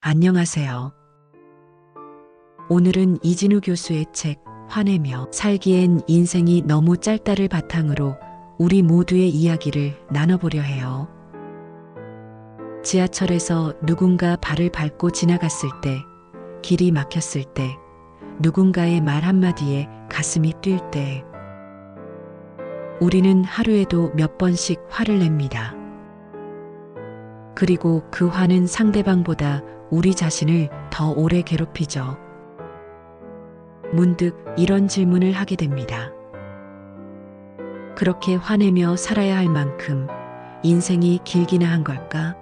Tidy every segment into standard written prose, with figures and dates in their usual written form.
안녕하세요. 오늘은 이진우 교수의 책 화내며 살기엔 인생이 너무 짧다를 바탕으로 우리 모두의 이야기를 나눠보려 해요. 지하철에서 누군가 발을 밟고 지나갔을 때, 길이 막혔을 때, 누군가의 말 한마디에 가슴이 뛸 때, 우리는 하루에도 몇 번씩 화를 냅니다. 그리고 그 화는 상대방보다 우리 자신을 더 오래 괴롭히죠. 문득 이런 질문을 하게 됩니다. 그렇게 화내며 살아야 할 만큼 인생이 길기나 한 걸까?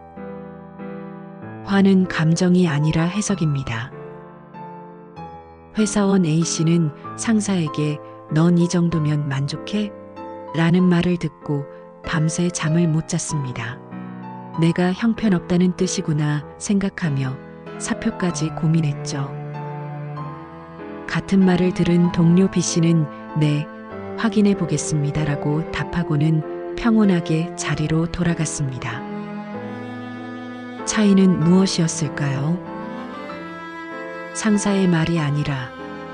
화는 감정이 아니라 해석입니다. 회사원 A씨는 상사에게 "넌 이 정도면 만족해?" 라는 말을 듣고 밤새 잠을 못 잤습니다. 내가 형편없다는 뜻이구나 생각하며 사표까지 고민했죠. 같은 말을 들은 동료 B씨는 "네, 확인해 보겠습니다라고 답하고는 평온하게 자리로 돌아갔습니다. 차이는 무엇이었을까요? 상사의 말이 아니라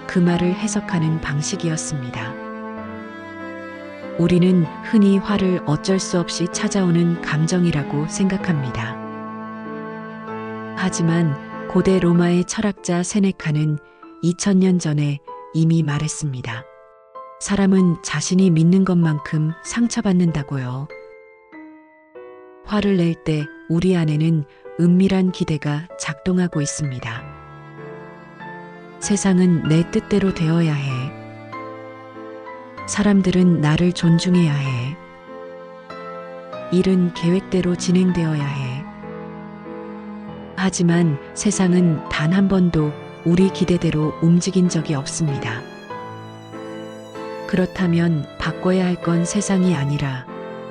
그 말을 해석하는 방식이었습니다. 우리는 흔히 화를 어쩔 수 없이 찾아오는 감정이라고 생각합니다. 하지만 고대 로마의 철학자 세네카는 2000년 전에 이미 말했습니다. 사람은 자신이 믿는 것만큼 상처받는다고요. 화를 낼 때 우리 안에는 은밀한 기대가 작동하고 있습니다. 세상은 내 뜻대로 되어야 해. 사람들은 나를 존중해야 해. 일은 계획대로 진행되어야 해. 하지만 세상은 단 한 번도 우리 기대대로 움직인 적이 없습니다. 그렇다면 바꿔야 할 건 세상이 아니라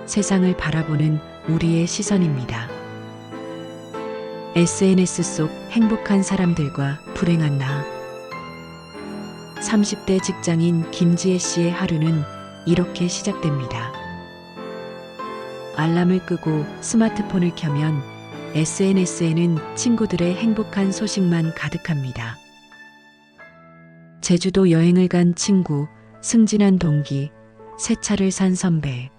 세상을 바라보는 우리의 시선입니다. SNS 속 행복한 사람들과 불행한 나. 30대 직장인 김지혜 씨의 하루는 이렇게 시작됩니다. 알람을 끄고 스마트폰을 켜면 SNS에는 친구들의 행복한 소식만 가득합니다. 제주도 여행을 간 친구, 승진한 동기, 새 차를 산 선배.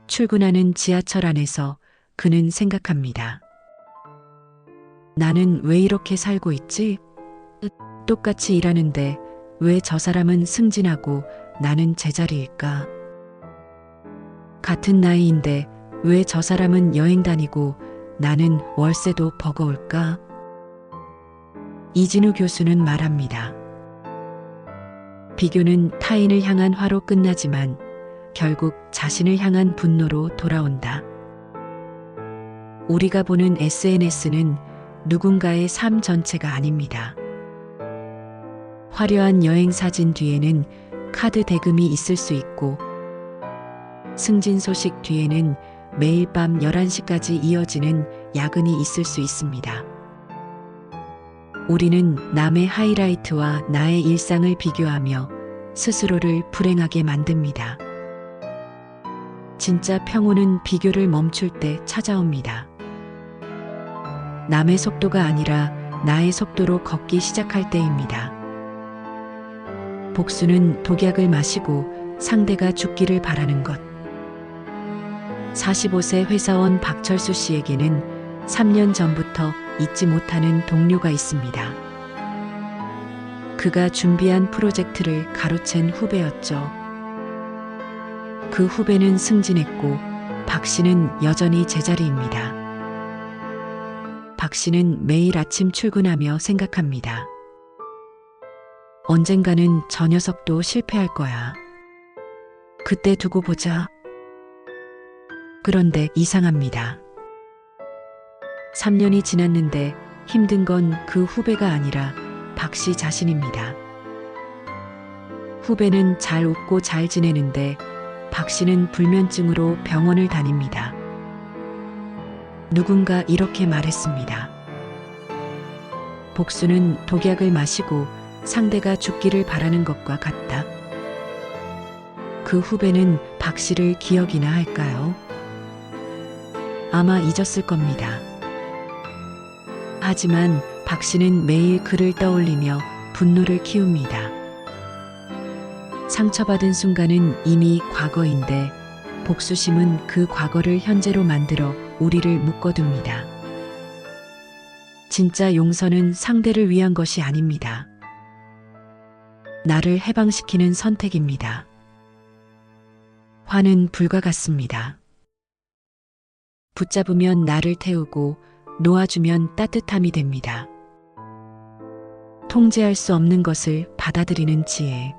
출근하는 지하철 안에서 그는 생각합니다. 나는 왜 이렇게 살고 있지? 똑같이 일하는데 왜 저 사람은 승진하고 나는 제자리일까? 같은 나이인데 왜 저 사람은 여행 다니고 나는 월세도 버거울까? 이진우 교수는 말합니다. 비교는 타인을 향한 화로 끝나지만 결국 자신을 향한 분노로 돌아온다. 우리가 보는 SNS는 누군가의 삶 전체가 아닙니다. 화려한 여행 사진 뒤에는 카드 대금이 있을 수 있고, 승진 소식 뒤에는 매일 밤 11시까지 이어지는 야근이 있을 수 있습니다. 우리는 남의 하이라이트와 나의 일상을 비교하며 스스로를 불행하게 만듭니다. 진짜 평온은 비교를 멈출 때 찾아옵니다. 남의 속도가 아니라 나의 속도로 걷기 시작할 때입니다. 복수는 독약을 마시고 상대가 죽기를 바라는 것. 45세 회사원 박철수 씨에게는 3년 전부터 잊지 못하는 동료가 있습니다. 그가 준비한 프로젝트를 가로챈 후배였죠. 그 후배는 승진했고 박 씨는 여전히 제자리입니다. 박 씨는 매일 아침 출근하며 생각합니다. 언젠가는 저 녀석도 실패할 거야. 그때 두고 보자. 그런데 이상합니다. 3년이 지났는데 힘든 건 그 후배가 아니라 박 씨 자신입니다. 후배는 잘 웃고 잘 지내는데 박 씨는 불면증으로 병원을 다닙니다. 누군가 이렇게 말했습니다. 복수는 독약을 마시고 상대가 죽기를 바라는 것과 같다. 그 후배는 박 씨를 기억이나 할까요? 아마 잊었을 겁니다. 하지만 박 씨는 매일 그를 떠올리며 분노를 키웁니다. 상처받은 순간은 이미 과거인데 복수심은 그 과거를 현재로 만들어 우리를 묶어둡니다. 진짜 용서는 상대를 위한 것이 아닙니다. 나를 해방시키는 선택입니다. 화는 불과 같습니다. 붙잡으면 나를 태우고 놓아주면 따뜻함이 됩니다. 통제할 수 없는 것을 받아들이는 지혜.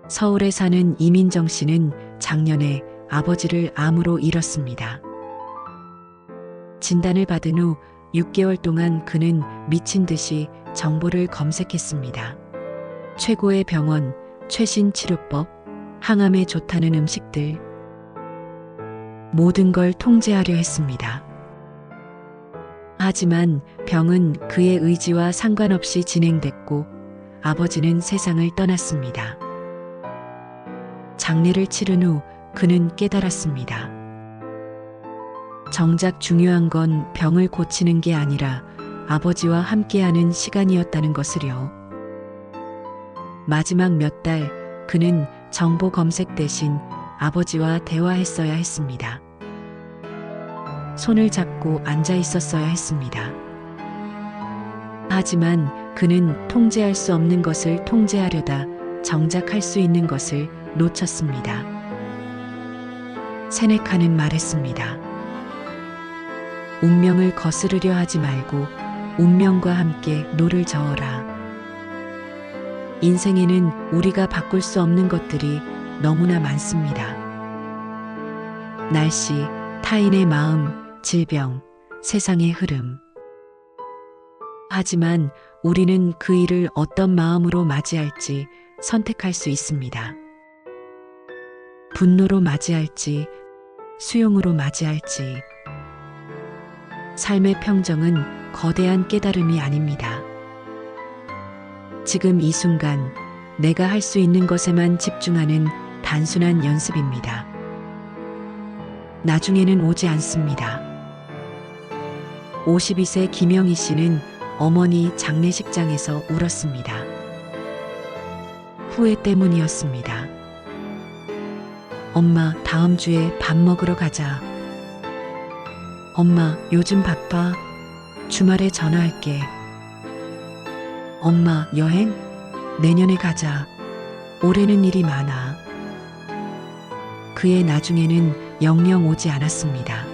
서울에 사는 이민정 씨는 작년에 아버지를 암으로 잃었습니다. 진단을 받은 후 6개월 동안 그는 미친 듯이 정보를 검색했습니다. 최고의 병원, 최신 치료법, 항암에 좋다는 음식들. 모든 걸 통제하려 했습니다. 하지만 병은 그의 의지와 상관없이 진행됐고 아버지는 세상을 떠났습니다. 장례를 치른 후 그는 깨달았습니다. 정작 중요한 건 병을 고치는 게 아니라 아버지와 함께하는 시간이었다는 것을요. 마지막 몇 달 그는 정보 검색 대신 아버지와 대화했어야 했습니다. 손을 잡고 앉아 있었어야 했습니다. 하지만 그는 통제할 수 없는 것을 통제하려다 정작 할 수 있는 것을 놓쳤습니다. 세네카는 말했습니다. 운명을 거스르려 하지 말고 운명과 함께 노를 저어라. 인생에는 우리가 바꿀 수 없는 것들이 너무나 많습니다. 날씨, 타인의 마음, 질병, 세상의 흐름. 하지만 우리는 그 일을 어떤 마음으로 맞이할지 선택할 수 있습니다. 분노로 맞이할지, 수용으로 맞이할지. 삶의 평정은 거대한 깨달음이 아닙니다. 지금 이 순간 내가 할 수 있는 것에만 집중하는 단순한 연습입니다. 나중에는 오지 않습니다. 52세 김영희 씨는 어머니 장례식장에서 울었습니다. 후회 때문이었습니다. 엄마, 다음 주에 밥 먹으러 가자. 엄마, 요즘 바빠. 주말에 전화할게. 엄마, 여행? 내년에 가자. 올해는 일이 많아. 그의 나중에는 영영 오지 않았습니다.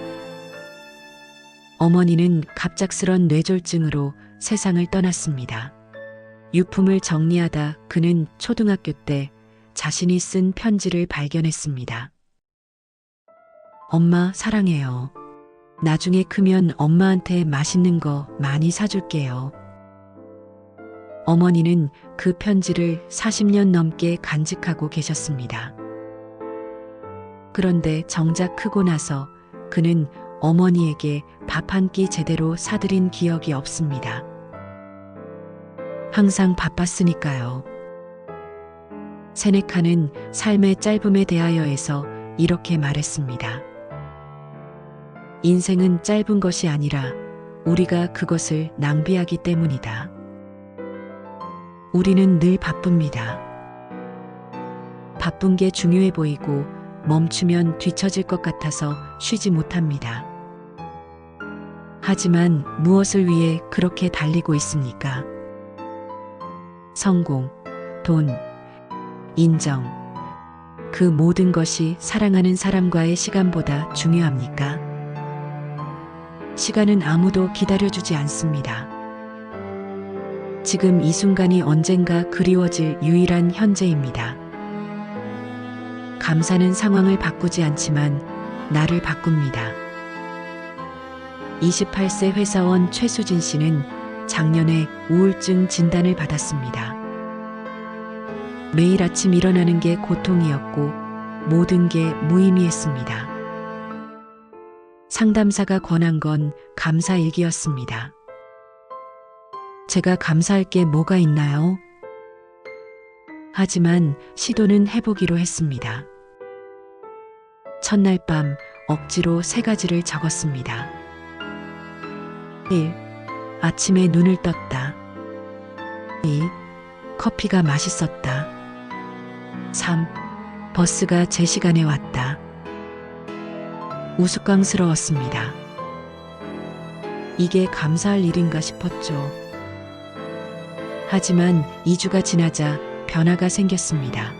어머니는 갑작스런 뇌졸중으로 세상을 떠났습니다. 유품을 정리하다 그는 초등학교 때 자신이 쓴 편지를 발견했습니다. 엄마, 사랑해요. 나중에 크면 엄마한테 맛있는 거 많이 사줄게요. 어머니는 그 편지를 40년 넘게 간직하고 계셨습니다. 그런데 정작 크고 나서 그는 어머니에게 밥 한 끼 제대로 사드린 기억이 없습니다. 항상 바빴으니까요. 세네카는 삶의 짧음에 대하여에서 이렇게 말했습니다. 인생은 짧은 것이 아니라 우리가 그것을 낭비하기 때문이다. 우리는 늘 바쁩니다. 바쁜 게 중요해 보이고 멈추면 뒤처질 것 같아서 쉬지 못합니다. 하지만 무엇을 위해 그렇게 달리고 있습니까? 성공, 돈, 인정. 그 모든 것이 사랑하는 사람과의 시간보다 중요합니까? 시간은 아무도 기다려주지 않습니다. 지금 이 순간이 언젠가 그리워질 유일한 현재입니다. 감사는 상황을 바꾸지 않지만 나를 바꿉니다. 28세 회사원 최수진 씨는 작년에 우울증 진단을 받았습니다. 매일 아침 일어나는 게 고통이었고 모든 게 무의미했습니다. 상담사가 권한 건 감사일기였습니다. 제가 감사할 게 뭐가 있나요? 하지만 시도는 해보기로 했습니다. 첫날 밤 억지로 3가지를 적었습니다. 1. 아침에 눈을 떴다. 2. 커피가 맛있었다. 3. 버스가 제 시간에 왔다. 우스꽝스러웠습니다. 이게 감사할 일인가 싶었죠. 하지만 2주가 지나자 변화가 생겼습니다.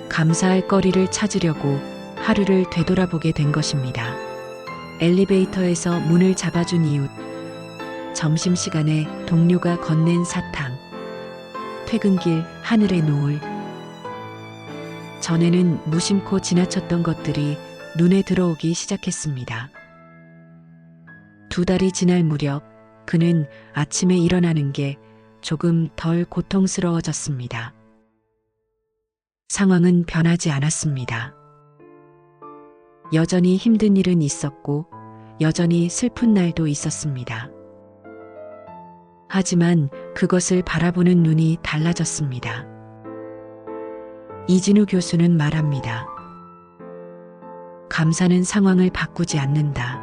감사할 거리를 찾으려고 하루를 되돌아보게 된 것입니다. 엘리베이터에서 문을 잡아준 이웃, 점심시간에 동료가 건넨 사탕, 퇴근길 하늘의 노을. 전에는 무심코 지나쳤던 것들이 눈에 들어오기 시작했습니다. 2달이 지날 무렵 그는 아침에 일어나는 게 조금 덜 고통스러워졌습니다. 상황은 변하지 않았습니다. 여전히 힘든 일은 있었고 여전히 슬픈 날도 있었습니다. 하지만 그것을 바라보는 눈이 달라졌습니다. 이진우 교수는 말합니다. 감사는 상황을 바꾸지 않는다.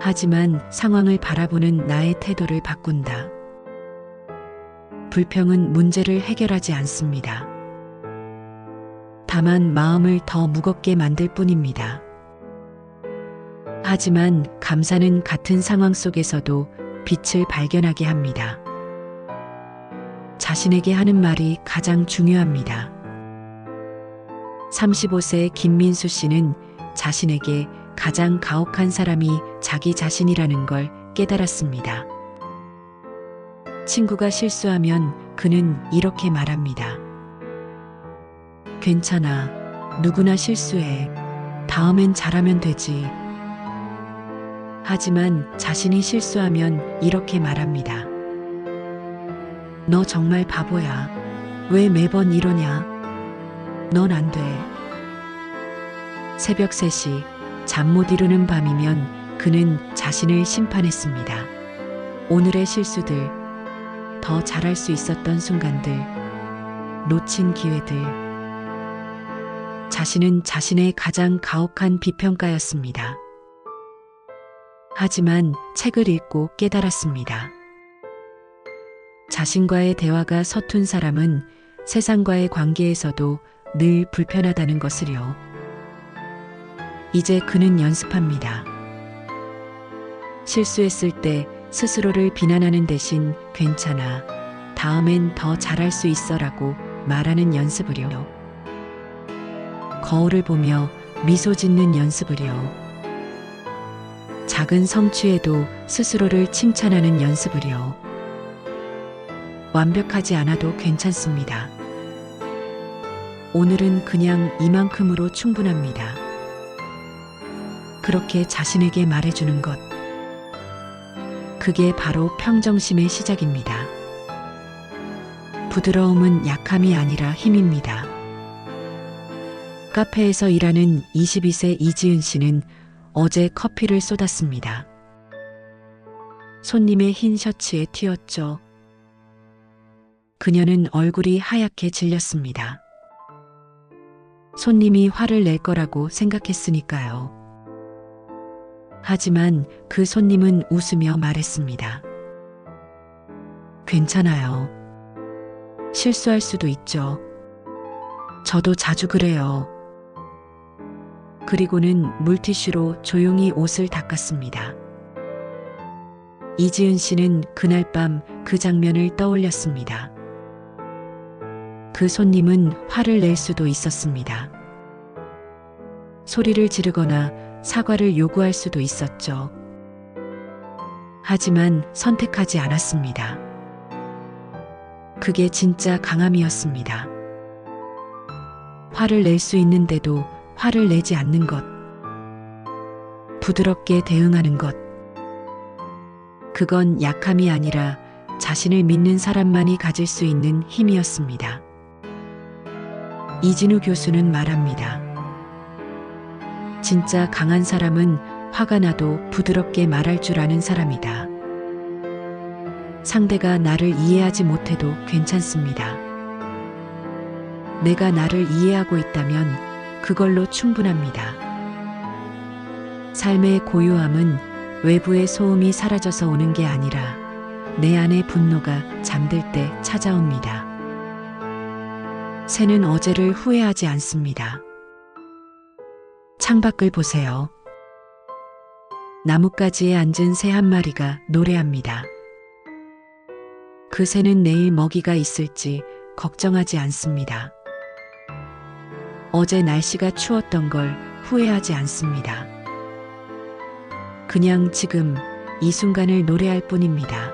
하지만 상황을 바라보는 나의 태도를 바꾼다. 불평은 문제를 해결하지 않습니다. 다만 마음을 더 무겁게 만들 뿐입니다. 하지만 감사는 같은 상황 속에서도 빛을 발견하게 합니다. 자신에게 하는 말이 가장 중요합니다. 35세 김민수 씨는 자신에게 가장 가혹한 사람이 자기 자신이라는 걸 깨달았습니다. 친구가 실수하면 그는 이렇게 말합니다. 괜찮아. 누구나 실수해. 다음엔 잘하면 되지. 하지만 자신이 실수하면 이렇게 말합니다. 너 정말 바보야. 왜 매번 이러냐? 넌 안 돼. 새벽 3시 잠 못 이루는 밤이면 그는 자신을 심판했습니다. 오늘의 실수들, 더 잘할 수 있었던 순간들, 놓친 기회들. 자신은 자신의 가장 가혹한 비평가였습니다. 하지만 책을 읽고 깨달았습니다. 자신과의 대화가 서툰 사람은 세상과의 관계에서도 늘 불편하다는 것을요. 이제 그는 연습합니다. 실수했을 때 스스로를 비난하는 대신 괜찮아. 다음엔 더 잘할 수 있어라고 말하는 연습을요. 거울을 보며 미소 짓는 연습을요. 작은 성취에도 스스로를 칭찬하는 연습을요. 완벽하지 않아도 괜찮습니다. 오늘은 그냥 이만큼으로 충분합니다. 그렇게 자신에게 말해주는 것. 그게 바로 평정심의 시작입니다. 부드러움은 약함이 아니라 힘입니다. 카페에서 일하는 22세 이지은 씨는 어제 커피를 쏟았습니다. 손님의 흰 셔츠에 튀었죠. 그녀는 얼굴이 하얗게 질렸습니다. 손님이 화를 낼 거라고 생각했으니까요. 하지만 그 손님은 웃으며 말했습니다. 괜찮아요. 실수할 수도 있죠. 저도 자주 그래요. 그리고는 물티슈로 조용히 옷을 닦았습니다. 이지은 씨는 그날 밤 그 장면을 떠올렸습니다. 그 손님은 화를 낼 수도 있었습니다. 소리를 지르거나 사과를 요구할 수도 있었죠. 하지만 선택하지 않았습니다. 그게 진짜 강함이었습니다. 화를 낼 수 있는데도 화를 내지 않는 것. 부드럽게 대응하는 것. 그건 약함이 아니라 자신을 믿는 사람만이 가질 수 있는 힘이었습니다. 이진우 교수는 말합니다. 진짜 강한 사람은 화가 나도 부드럽게 말할 줄 아는 사람이다. 상대가 나를 이해하지 못해도 괜찮습니다. 내가 나를 이해하고 있다면 그걸로 충분합니다. 삶의 고요함은 외부의 소음이 사라져서 오는 게 아니라 내 안의 분노가 잠들 때 찾아옵니다. 새는 어제를 후회하지 않습니다. 창밖을 보세요. 나뭇가지에 앉은 새 한 마리가 노래합니다. 그 새는 내일 먹이가 있을지 걱정하지 않습니다. 어제 날씨가 추웠던 걸 후회하지 않습니다. 그냥 지금 이 순간을 노래할 뿐입니다.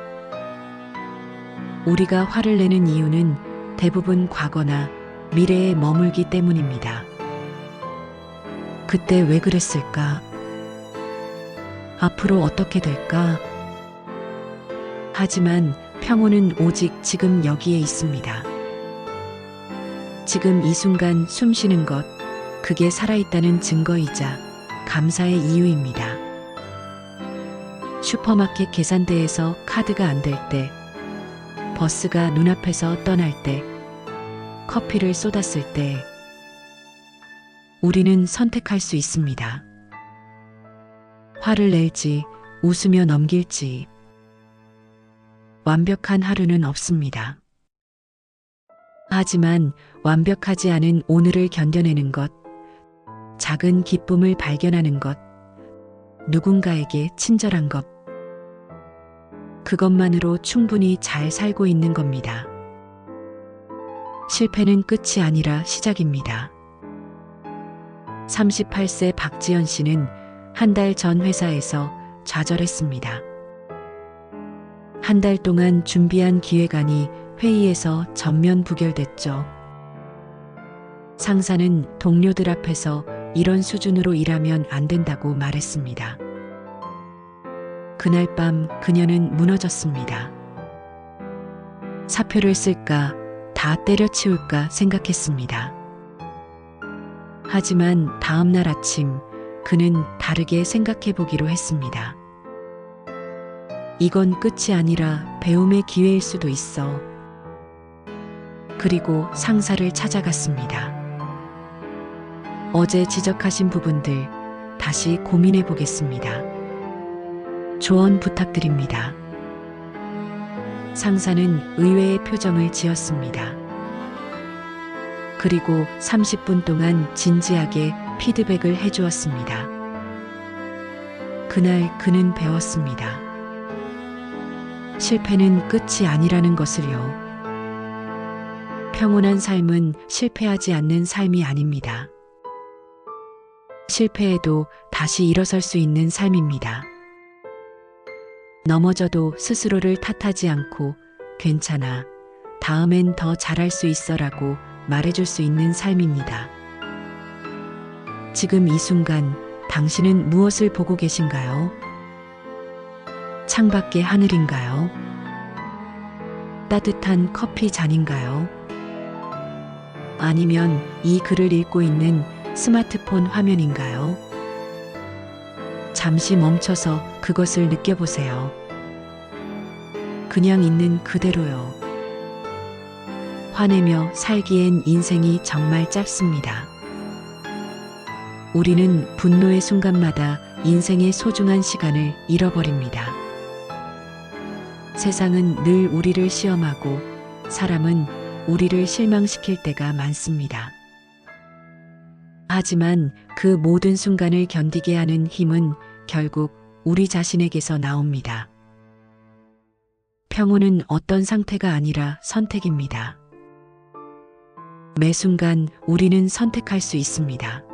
우리가 화를 내는 이유는 대부분 과거나 미래에 머물기 때문입니다. 그때 왜 그랬을까? 앞으로 어떻게 될까? 하지만 평온은 오직 지금 여기에 있습니다. 지금 이 순간 숨 쉬는 것, 그게 살아있다는 증거이자 감사의 이유입니다. 슈퍼마켓 계산대에서 카드가 안 될 때, 버스가 눈앞에서 떠날 때, 커피를 쏟았을 때, 우리는 선택할 수 있습니다. 화를 낼지, 웃으며 넘길지. 완벽한 하루는 없습니다. 하지만 완벽하지 않은 오늘을 견뎌내는 것, 작은 기쁨을 발견하는 것, 누군가에게 친절한 것, 그것만으로 충분히 잘 살고 있는 겁니다. 실패는 끝이 아니라 시작입니다. 38세 박지연 씨는 한 달 전 회사에서 좌절했습니다. 한 달 동안 준비한 기획안이 회의에서 전면 부결됐죠. 상사는 동료들 앞에서 이런 수준으로 일하면 안 된다고 말했습니다. 그날 밤 그녀는 무너졌습니다. 사표를 쓸까, 다 때려치울까 생각했습니다. 하지만 다음 날 아침 그는 다르게 생각해 보기로 했습니다. 이건 끝이 아니라 배움의 기회일 수도 있어. 그리고 상사를 찾아갔습니다. 어제 지적하신 부분들 다시 고민해 보겠습니다. 조언 부탁드립니다. 상사는 의외의 표정을 지었습니다. 그리고 30분 동안 진지하게 피드백을 해주었습니다. 그날 그는 배웠습니다. 실패는 끝이 아니라는 것을요. 평온한 삶은 실패하지 않는 삶이 아닙니다. 실패해도 다시 일어설 수 있는 삶입니다. 넘어져도 스스로를 탓하지 않고 괜찮아, 다음엔 더 잘할 수 있어라고 말해줄 수 있는 삶입니다. 지금 이 순간 당신은 무엇을 보고 계신가요? 창밖의 하늘인가요? 따뜻한 커피 잔인가요? 아니면 이 글을 읽고 있는 스마트폰 화면인가요? 잠시 멈춰서 그것을 느껴보세요. 그냥 있는 그대로요. 화내며 살기엔 인생이 정말 짧습니다. 우리는 분노의 순간마다 인생의 소중한 시간을 잃어버립니다. 세상은 늘 우리를 시험하고 사람은 우리를 실망시킬 때가 많습니다. 하지만 그 모든 순간을 견디게 하는 힘은 결국 우리 자신에게서 나옵니다. 평온은 어떤 상태가 아니라 선택입니다. 매 순간 우리는 선택할 수 있습니다.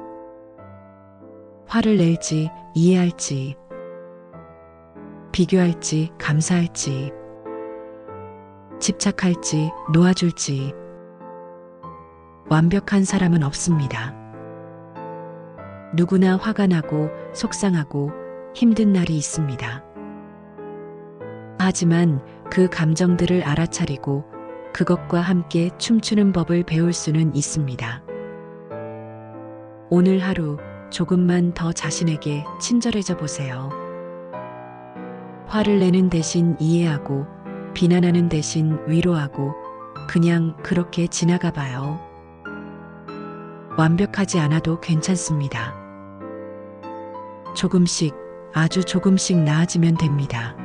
화를 낼지, 이해할지, 비교할지, 감사할지, 집착할지, 놓아줄지. 완벽한 사람은 없습니다. 누구나 화가 나고 속상하고 힘든 날이 있습니다. 하지만 그 감정들을 알아차리고 그것과 함께 춤추는 법을 배울 수는 있습니다. 오늘 하루 조금만 더 자신에게 친절해져 보세요. 화를 내는 대신 이해하고 비난하는 대신 위로하고 그냥 그렇게 지나가 봐요. 완벽하지 않아도 괜찮습니다. 조금씩 아주 조금씩 나아지면 됩니다.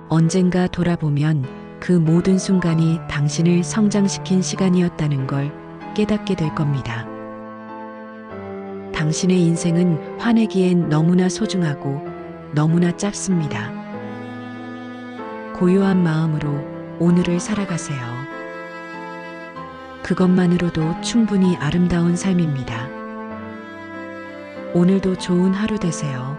언젠가 돌아보면 그 모든 순간이 당신을 성장시킨 시간이었다는 걸 깨닫게 될 겁니다. 당신의 인생은 화내기엔 너무나 소중하고 너무나 짧습니다. 고요한 마음으로 오늘을 살아가세요. 그것만으로도 충분히 아름다운 삶입니다. 오늘도 좋은 하루 되세요.